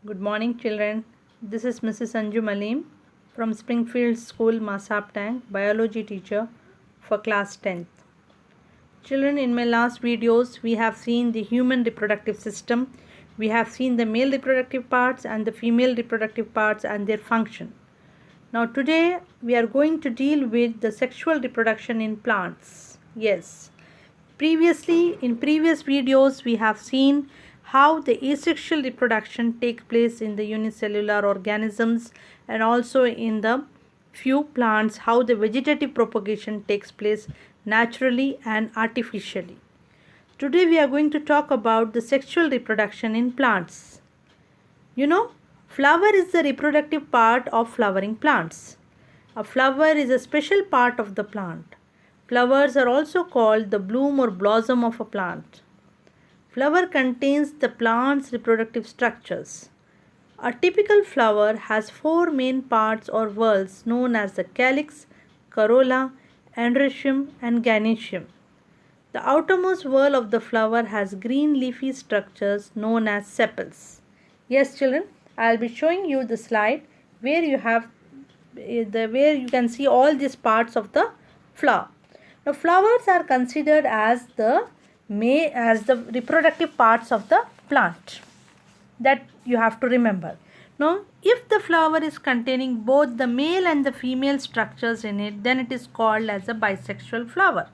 Good morning, children. This is Mrs. Anju Malim from Springfield School, Masaptang, biology teacher for class 10th. Children, in my last videos, we have seen the human reproductive system. We have seen the male reproductive parts and the female reproductive parts and their function. Now, today we are going to deal with the sexual reproduction in plants. Yes. Previously, in previous videos, we have seen how the asexual reproduction takes place in the unicellular organisms and also in the few plants, how the vegetative propagation takes place naturally and artificially. Today we are going to talk about the sexual reproduction in plants. Flower is the reproductive part of flowering plants. A flower is a special part of the plant. Flowers are also called the bloom or blossom of a plant. Flower contains the plant's reproductive structures. A typical flower has four main parts or whorls known as the calyx, corolla, androecium, and gynoecium. The outermost whorl of the flower has green leafy structures known as sepals. Yes, children, I'll be showing you the slide where you can see all these parts of the flower. Now, flowers are considered as the reproductive parts of the plant. That you have to remember. Now, if the flower is containing both the male and the female structures in it, then it is called as a bisexual flower.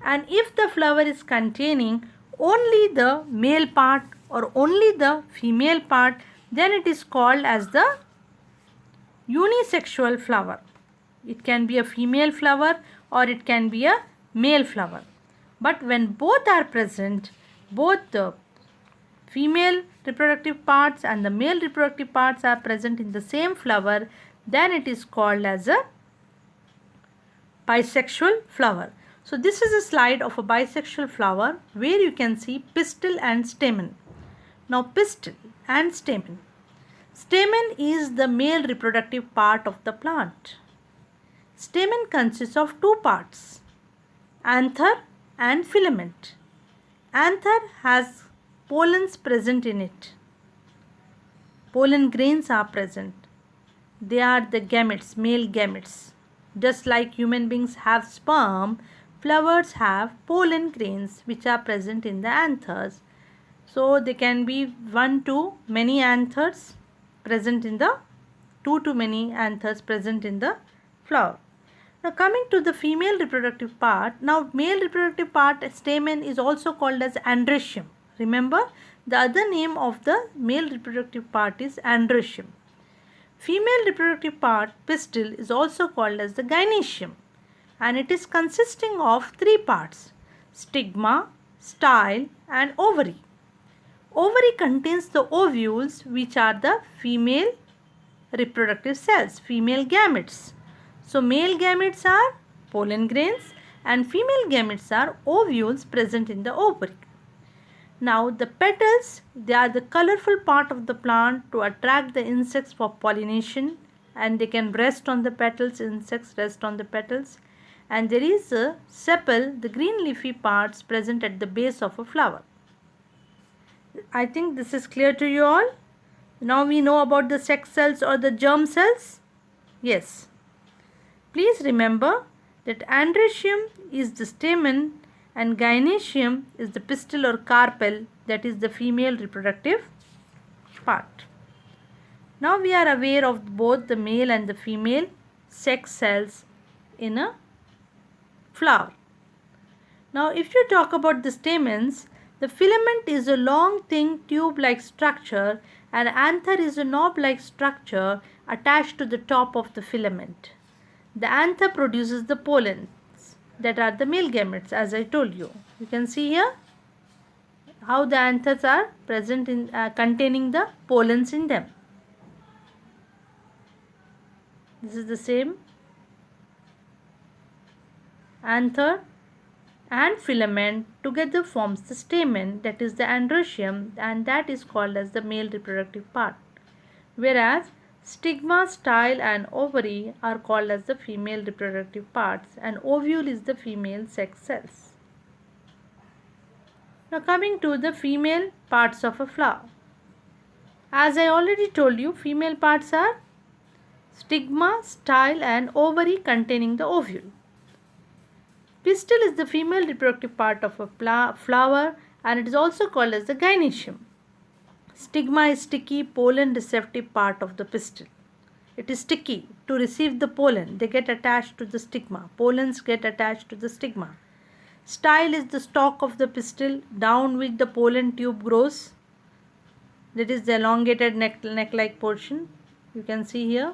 And if the flower is containing only the male part or only the female part, then it is called as the unisexual flower. It can be a female flower or it can be a male flower. But when both are present, both the female reproductive parts and the male reproductive parts are present in the same flower, then it is called as a bisexual flower. So this is a slide of a bisexual flower where you can see pistil and stamen. Now, pistil and stamen. Stamen is the male reproductive part of the plant. Stamen consists of two parts, anther and filament. Anther has pollens present in it. Pollen grains are present. They are the gametes, male gametes. Just like human beings have sperm, flowers have pollen grains which are present in the anthers. So they can be one to many anthers present in the flower. Now, coming to the female reproductive part. Now, male reproductive part stamen is also called as androecium. Remember, the other name of the male reproductive part is androecium. Female reproductive part pistil is also called as the gynoecium, and it is consisting of three parts: stigma, style, and ovary. Ovary contains the ovules, which are the female reproductive cells, female gametes. So, male gametes are pollen grains and female gametes are ovules present in the ovary. Now, the petals, they are the colorful part of the plant to attract the insects for pollination, and they can rest on the petals, insects rest on the petals. And there is a sepal, the green leafy parts present at the base of a flower. I think this is clear to you all. Now we know about the sex cells or the germ cells. Yes. Please remember that androecium is the stamen and gynoecium is the pistil or carpel, that is the female reproductive part. Now we are aware of both the male and the female sex cells in a flower. Now, if you talk about the stamens, the filament is a long, thin, tube-like structure and anther is a knob-like structure attached to the top of the filament. The anther produces the pollens that are the male gametes, as I told you. You can see here how the anthers are present in containing the pollens in them. This is the same anther and filament together forms the stamen, that is the androecium, and that is called as the male reproductive part, whereas stigma, style, and ovary are called as the female reproductive parts, and ovule is the female sex cells. Now, coming to the female parts of a flower. As I already told you, female parts are stigma, style and ovary containing the ovule. Pistil is the female reproductive part of a flower and it is also called as the gynoecium. Stigma is sticky, pollen receptive part of the pistil. It is sticky to receive the pollen. They get attached to the stigma. Pollens get attached to the stigma. Style is the stalk of the pistil down which the pollen tube grows. That is the elongated neck-like portion. You can see here.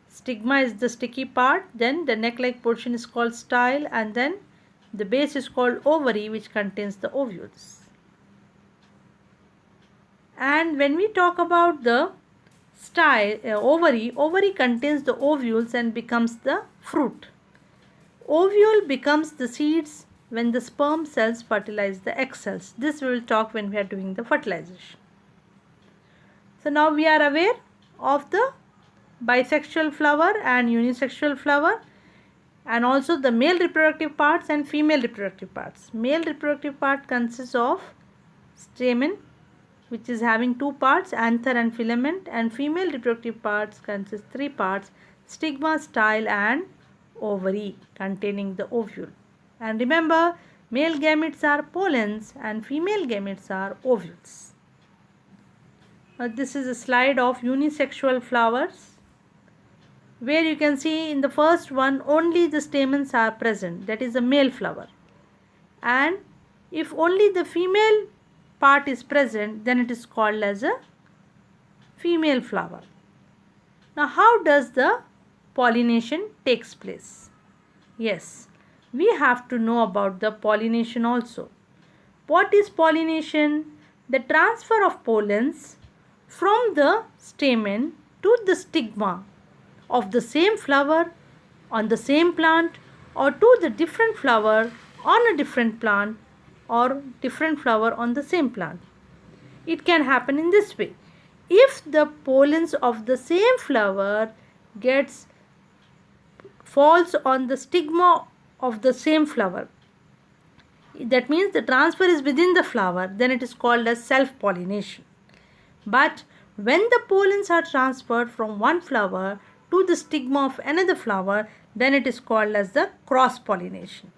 Stigma is the sticky part. Then the neck-like portion is called style and then the base is called ovary which contains the ovules. And when we talk about the style, ovary contains the ovules and becomes the fruit. Ovule becomes the seeds when the sperm cells fertilize the egg cells. This we will talk when we are doing the fertilization. So now we are aware of the bisexual flower and unisexual flower and also the male reproductive parts and female reproductive parts. Male reproductive part consists of stamen, which is having two parts, anther and filament, and female reproductive parts consist three parts, stigma, style and ovary containing the ovule. And remember, male gametes are pollens and female gametes are ovules. This is a slide of unisexual flowers where you can see in the first one only the stamens are present, that is a male flower, and if only the female part is present then it is called as a female flower. Now how does the pollination takes place? Yes, we have to know about the pollination also. What is pollination? The transfer of pollens from the stamen to the stigma of the same flower on the same plant or to the different flower on a different plant or different flower on the same plant. It can happen in this way. If the pollens of the same flower falls on the stigma of the same flower, that means the transfer is within the flower, then it is called as self-pollination. But when the pollens are transferred from one flower to the stigma of another flower, then it is called as the cross-pollination.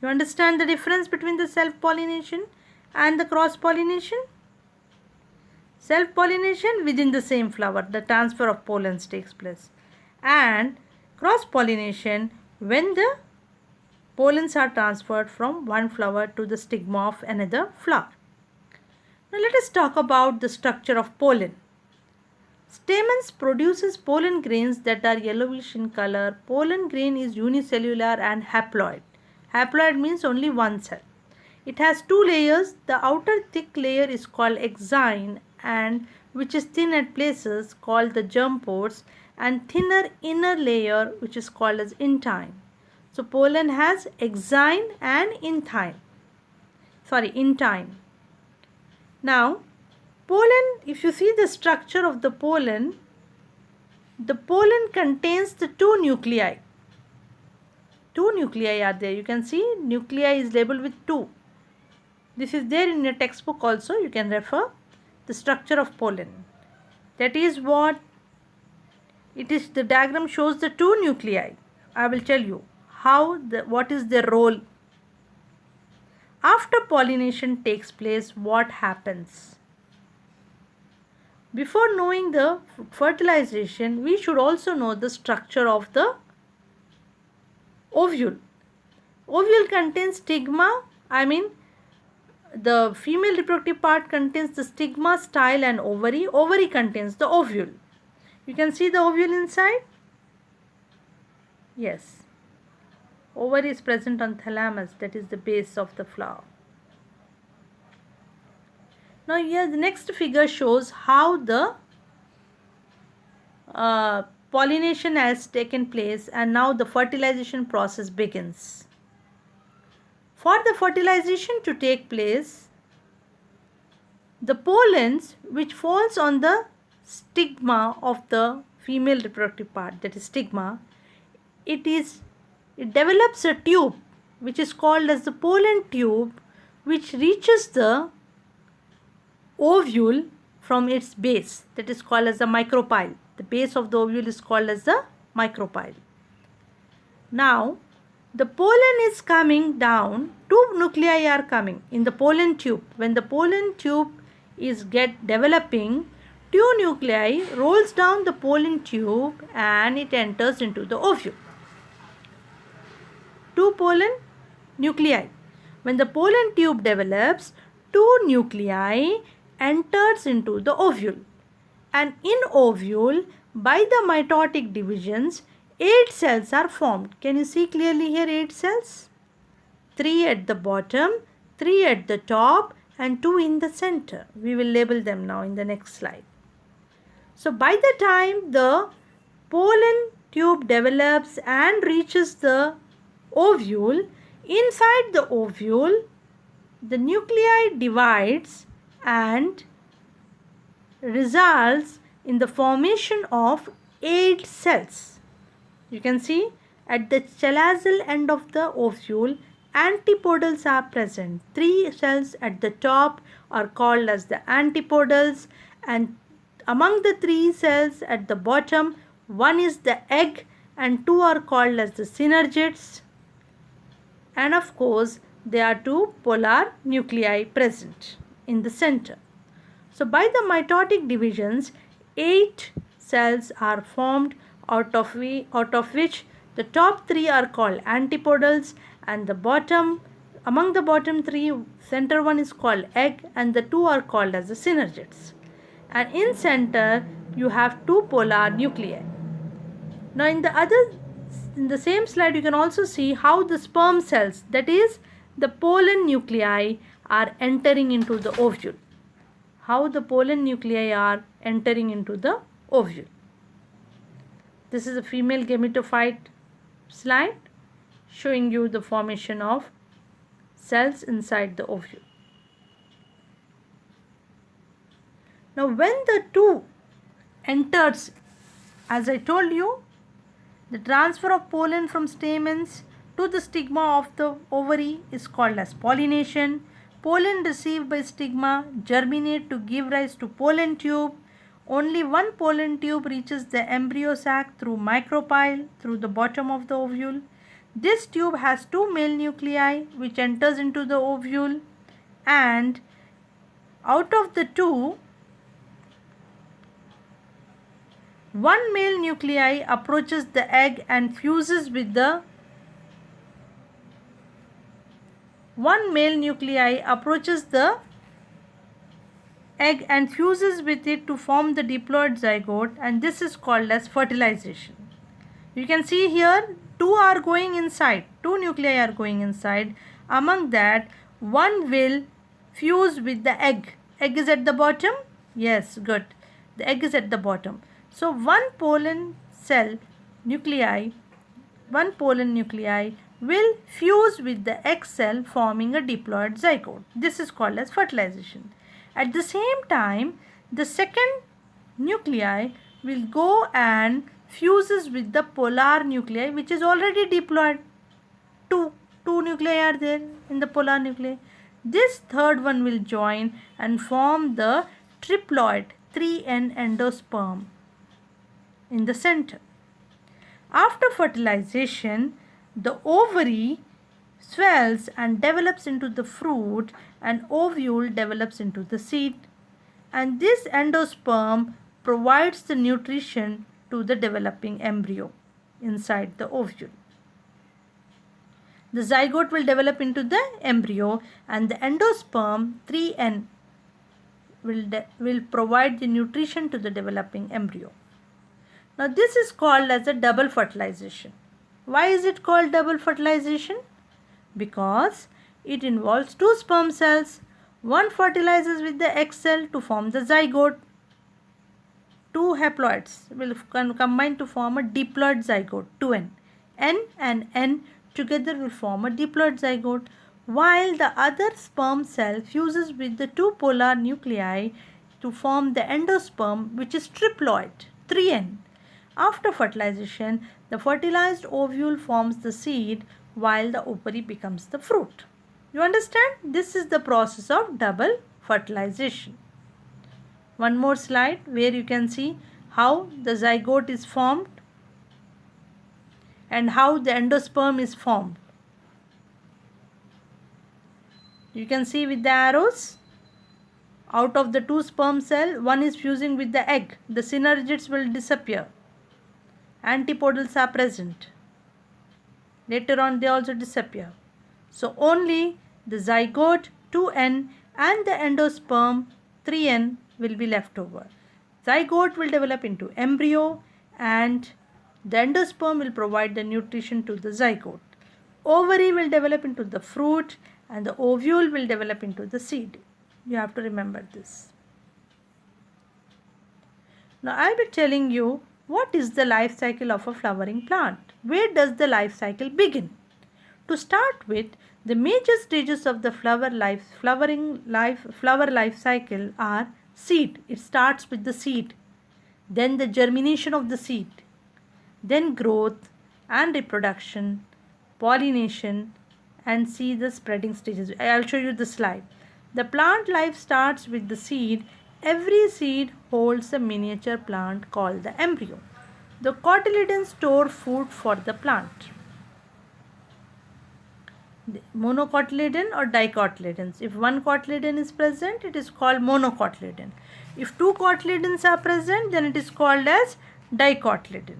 You understand the difference between the self-pollination and the cross-pollination? Self-pollination within the same flower, the transfer of pollens takes place. And cross-pollination when the pollens are transferred from one flower to the stigma of another flower. Now let us talk about the structure of pollen. Stamens produces pollen grains that are yellowish in color. Pollen grain is unicellular and haploid. Haploid means only one cell. It has two layers. The outer thick layer is called exine and which is thin at places called the germ pores, and thinner inner layer which is called as intine. So pollen has exine and intine. Now pollen, if you see the structure of the pollen contains the two nuclei. Two nuclei are there. You can see nuclei is labeled with 2. This is there in your textbook also. You can refer the structure of pollen. That is what it is. The diagram shows the 2 nuclei. I will tell you what is their role. After pollination takes place, what happens? Before knowing the fertilization, we should also know the structure of the ovule. Ovule contains stigma, the female reproductive part contains the stigma, style and ovary. Ovary contains the ovule. You can see the ovule inside? Yes. Ovary is present on thalamus, that is the base of the flower. Now here the next figure shows how the pollination has taken place and now the fertilization process begins. For the fertilization to take place, the pollens which falls on the stigma of the female reproductive part, that is stigma, it develops a tube which is called as the pollen tube, which reaches the ovule from its base, that is called as the micropyle. The base of the ovule is called as the micropyle. Now, the pollen is coming down, two nuclei are coming in the pollen tube. When the pollen tube is developing, two nuclei rolls down the pollen tube and it enters into the ovule. Two pollen nuclei. When the pollen tube develops, two nuclei enters into the ovule. And in ovule, by the mitotic divisions, 8 cells are formed. Can you see clearly here 8 cells? 3 at the bottom, 3 at the top and 2 in the center. We will label them now in the next slide. So by the time the pollen tube develops and reaches the ovule, inside the ovule, the nuclei divides and results in the formation of 8 cells. You can see at the chalazal end of the ovule, antipodals are present. 3 cells at the top are called as the antipodals, and among the 3 cells at the bottom, one is the egg and 2 are called as the synergids. And of course, there are 2 polar nuclei present in the center. So by the mitotic divisions, 8 cells are formed, out of which the top 3 are called antipodals, and among the bottom 3, center one is called egg and the 2 are called as the synergids. And in center you have 2 polar nuclei. Now in the same slide you can also see how the sperm cells, that is the pollen nuclei, are entering into the ovule. How the pollen nuclei are entering into the ovule. This is a female gametophyte slide showing you the formation of cells inside the ovule. Now when the 2 enters, as I told you, the transfer of pollen from stamens to the stigma of the ovary is called as pollination. Pollen received by stigma germinate to give rise to pollen tube. Only one pollen tube reaches the embryo sac through micropyle through the bottom of the ovule. This tube has 2 male nuclei which enters into the ovule, and out of the 2, one male nuclei approaches the egg and fuses with the egg and fuses with it to form the diploid zygote, and this is called as fertilization. You can see here 2 are going inside, 2 nuclei are going inside. Among that, one will fuse with the egg. Egg is at the bottom? Yes, good. The egg is at the bottom. So one pollen nuclei will fuse with the egg cell, forming a diploid zygote. This is called as fertilization. At the same time, the second nuclei will go and fuses with the polar nuclei which is already diploid. Two nuclei are there in the polar nuclei. This third one will join and form the triploid 3N endosperm in the center. After fertilization, the ovary swells and develops into the fruit, and ovule develops into the seed, and this endosperm provides the nutrition to the developing embryo inside the ovule. The zygote will develop into the embryo, and the endosperm 3N will provide the nutrition to the developing embryo. Now this is called as a double fertilization. Why is it called double fertilization? Because it involves 2 sperm cells. One fertilizes with the egg cell to form the zygote. 2 haploids will combine to form a diploid zygote, 2N. N and N together will form a diploid zygote, while the other sperm cell fuses with the 2 polar nuclei to form the endosperm, which is triploid, 3N. After fertilization, the fertilized ovule forms the seed, while the ovary becomes the fruit. You understand? This is the process of double fertilization. One more slide where you can see how the zygote is formed and how the endosperm is formed. You can see with the arrows, out of the two sperm cell, one is fusing with the egg. The synergids will disappear. Antipodals are present. Later on they also disappear. So only the zygote 2n and the endosperm 3n will be left over. Zygote will develop into embryo and the endosperm will provide the nutrition to the zygote. Ovary will develop into the fruit and the ovule will develop into the seed. You have to remember this. Now I will be telling you what is the life cycle of a flowering plant. Where does the life cycle begin? To start with, the major stages of the flower life cycle are seed. It starts with the seed, then the germination of the seed, then growth and reproduction, pollination, and see the spreading stages. I'll show you the slide. The plant life starts with the seed. Every seed holds a miniature plant called the embryo. The cotyledons store food for the plant. Monocotyledon or dicotyledons. If one cotyledon is present, it is called monocotyledon. If two cotyledons are present, then it is called as dicotyledon.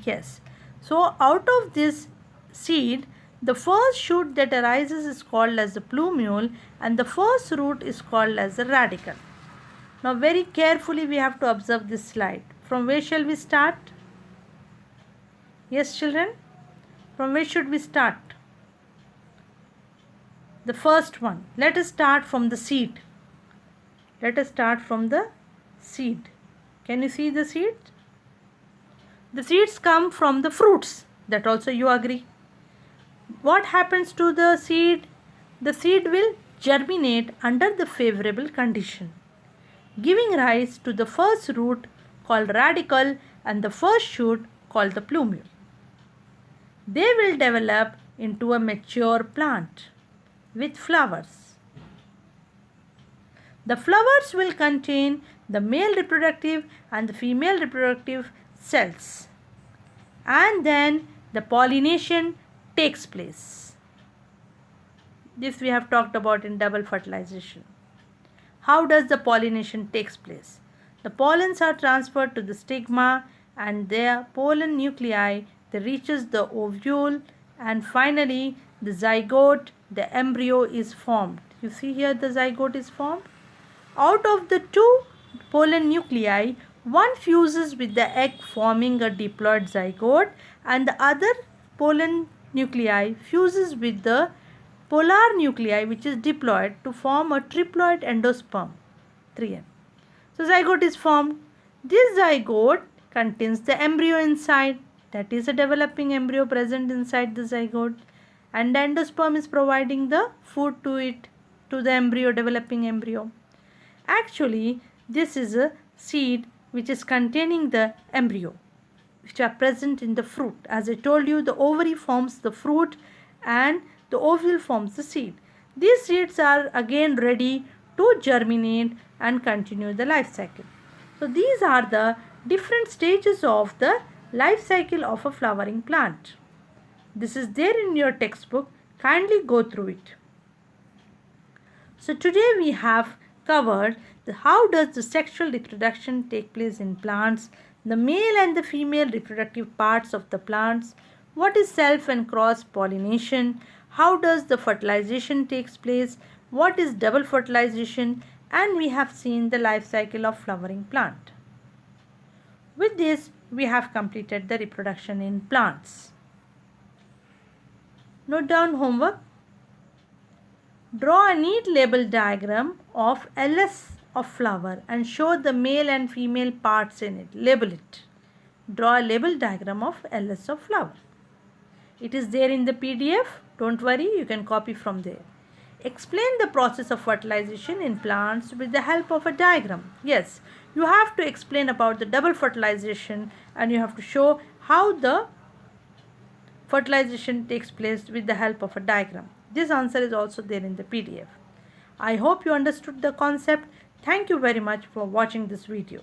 Yes. So out of this seed, the first shoot that arises is called as the plumule and the first root is called as the radicle. Now very carefully we have to observe this slide. From where shall we start? Yes, children? From where should we start? The first one. Let us start from the seed. Let us start from the seed. Can you see the seed? The seeds come from the fruits. That also you agree. What happens to the seed? The seed will germinate under the favorable condition, giving rise to the first root called radicle and the first shoot called the plumule. They will develop into a mature plant with flowers. The flowers will contain the male reproductive and the female reproductive cells, and then the pollination takes place. This we have talked about in double fertilization. How does the pollination takes place? The pollens are transferred to the stigma and their pollen nuclei that reaches the ovule, and finally the zygote, the embryo is formed. You see here the zygote is formed. Out of the two pollen nuclei, one fuses with the egg forming a diploid zygote and the other pollen nuclei fuses with the polar nuclei which is diploid to form a triploid endosperm 3n. So zygote is formed. This zygote contains the embryo inside, that is a developing embryo present inside the zygote, and the endosperm is providing the food to it, to the embryo, developing embryo. Actually, this is a seed which is containing the embryo which are present in the fruit. As I told you, the ovary forms the fruit and the ovule forms the seed. These seeds are again ready to germinate and continue the life cycle. So these are the different stages of the life cycle of a flowering plant. This is there in your textbook. Kindly go through it. So today we have covered how does the sexual reproduction take place in plants, the male and the female reproductive parts of the plants, what is self and cross pollination, how does the fertilization takes place, what is double fertilization, and we have seen the life cycle of flowering plant. With this, we have completed the reproduction in plants. Note down homework. Draw a neat label diagram of LS of flower and show the male and female parts in it. Label it. Draw a label diagram of LS of flower. It is there in the PDF. Don't worry, you can copy from there. Explain the process of fertilization in plants with the help of a diagram. Yes, you have to explain about the double fertilization and you have to show how the fertilization takes place with the help of a diagram. This answer is also there in the PDF. I hope you understood the concept. Thank you very much for watching this video.